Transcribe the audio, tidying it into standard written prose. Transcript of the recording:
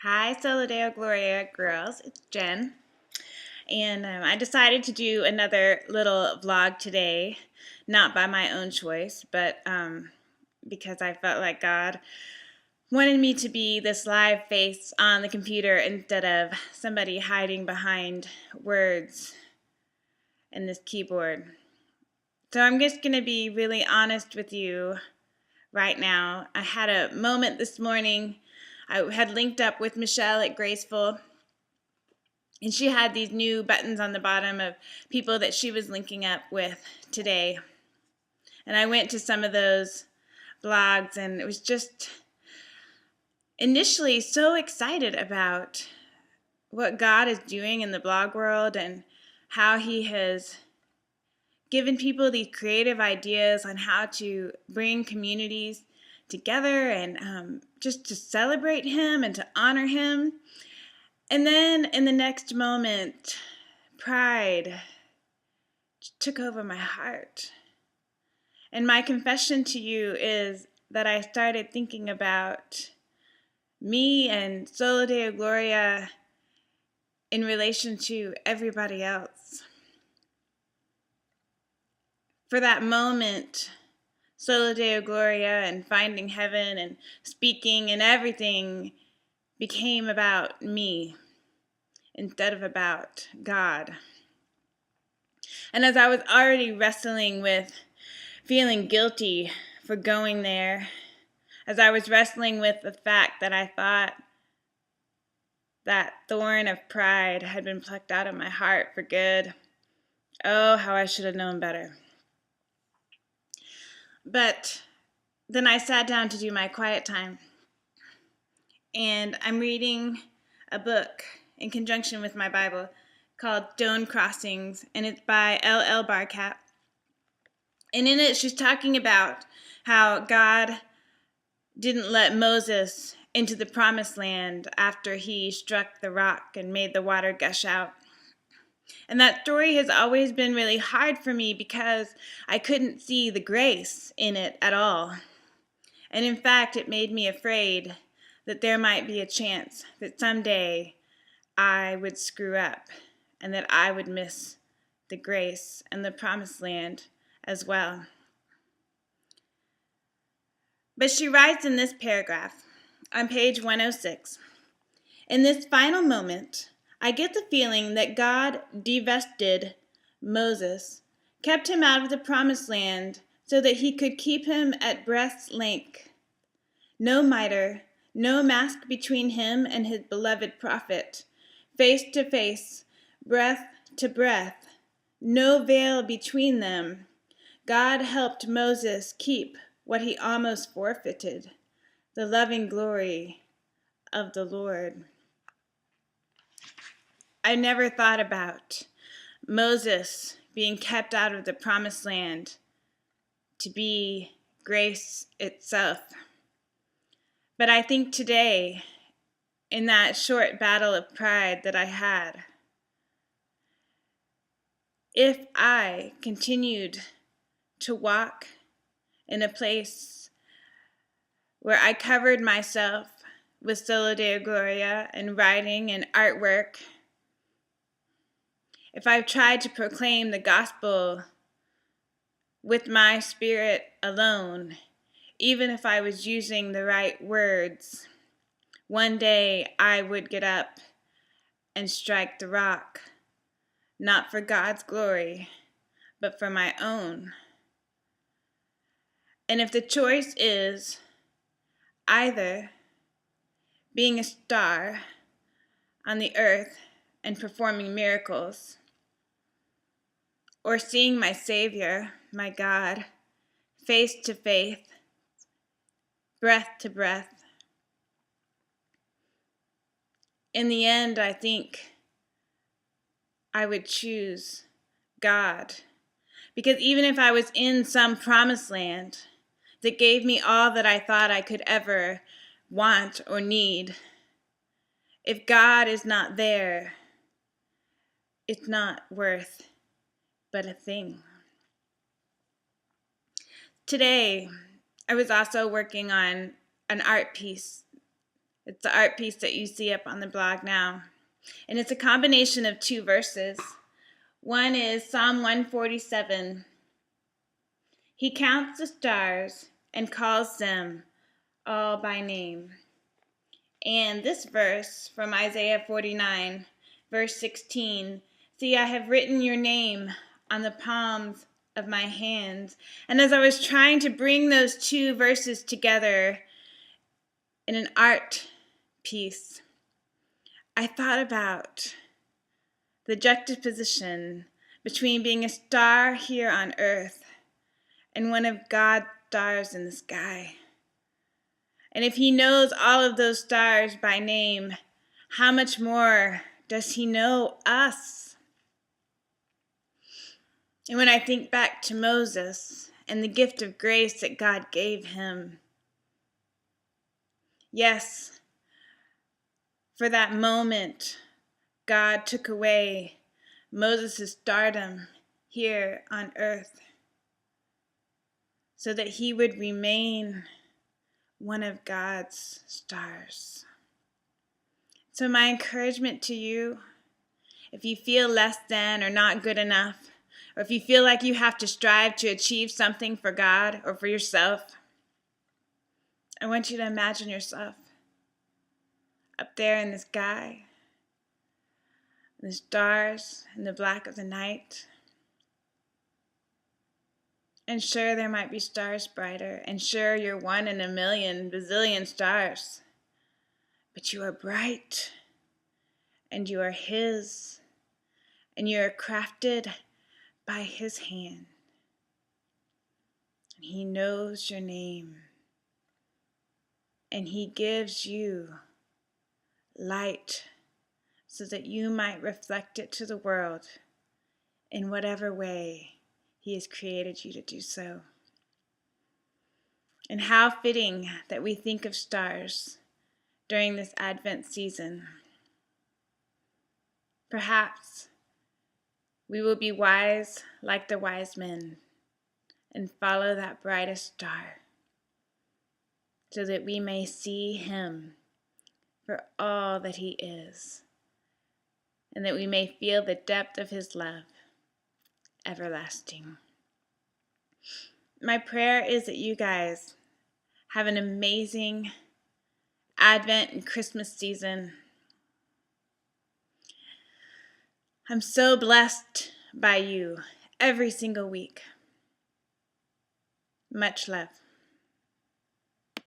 Hi, Solideo Gloria girls. It's Jen. And I decided to do another little vlog today, not by my own choice, but because I felt like God wanted me to be this live face on the computer instead of somebody hiding behind words and this keyboard. So I'm just going to be really honest with you right now. I had a moment this morning. I had linked up with Michelle at Graceful, and she had these new buttons on the bottom of people that she was linking up with today. And I went to some of those blogs, and it was just initially so excited about what God is doing in the blog world and how He has given people these creative ideas on how to bring communities together and just to celebrate Him and to honor Him. And then in the next moment, pride took over my heart. And my confession to you is that I started thinking about me and Soli Deo Gloria in relation to everybody else. For that moment, Soli Deo Gloria and finding heaven and speaking and everything became about me instead of about God. And as I was already wrestling with feeling guilty for going there, as I was wrestling with the fact that I thought that thorn of pride had been plucked out of my heart for good, oh, how I should have known better. But then I sat down to do my quiet time, and I'm reading a book in conjunction with my Bible called Stone Crossings, and it's by L.L. Barkat. And in it, she's talking about how God didn't let Moses into the promised land after he struck the rock and made the water gush out. And that story has always been really hard for me because I couldn't see the grace in it at all. And in fact, it made me afraid that there might be a chance that someday I would screw up and that I would miss the grace and the promised land as well. But she writes in this paragraph on page 106, in this final moment, I get the feeling that God divested Moses, kept him out of the promised land so that he could keep him at breast's length. No mitre, no mask between him and his beloved prophet, face to face, breath to breath, no veil between them. God helped Moses keep what he almost forfeited, the loving glory of the Lord. I never thought about Moses being kept out of the promised land to be grace itself. But I think today, in that short battle of pride that I had, if I continued to walk in a place where I covered myself with Soli Deo Gloria and writing and artwork, if I've tried to proclaim the gospel with my spirit alone, even if I was using the right words, one day I would get up and strike the rock, not for God's glory, but for my own. And if the choice is either being a star on the earth and performing miracles, or seeing my Savior, my God, face to face, breath to breath, in the end, I think I would choose God. Because even if I was in some promised land that gave me all that I thought I could ever want or need, if God is not there, it's not worth but a thing. Today, I was also working on an art piece It's the art piece that you see up on the blog now. And it's a combination of two verses. One is Psalm 147. He counts the stars and calls them all by name. And this verse from Isaiah 49, verse 16. See, I have written your name on the palms of my hands. And as I was trying to bring those two verses together in an art piece, I thought about the juxtaposition between being a star here on earth and one of God's stars in the sky. And if he knows all of those stars by name, how much more does he know us? And when I think back to Moses and the gift of grace that God gave him, yes, for that moment, God took away Moses' stardom here on earth so that he would remain one of God's stars. So my encouragement to you, if you feel less than or not good enough, or if you feel like you have to strive to achieve something for God or for yourself, I want you to imagine yourself up there in the sky, the stars in the black of the night. And sure, there might be stars brighter, and sure, you're one in a million, bazillion stars. But you are bright, and you are his, and you are crafted by his hand. And he knows your name, and he gives you light so that you might reflect it to the world in whatever way he has created you to do so. And how fitting that we think of stars during this Advent season. Perhaps we will be wise like the wise men and follow that brightest star so that we may see him for all that he is and that we may feel the depth of his love everlasting. My prayer is that you guys have an amazing Advent and Christmas season. I'm so blessed by you every single week. Much love.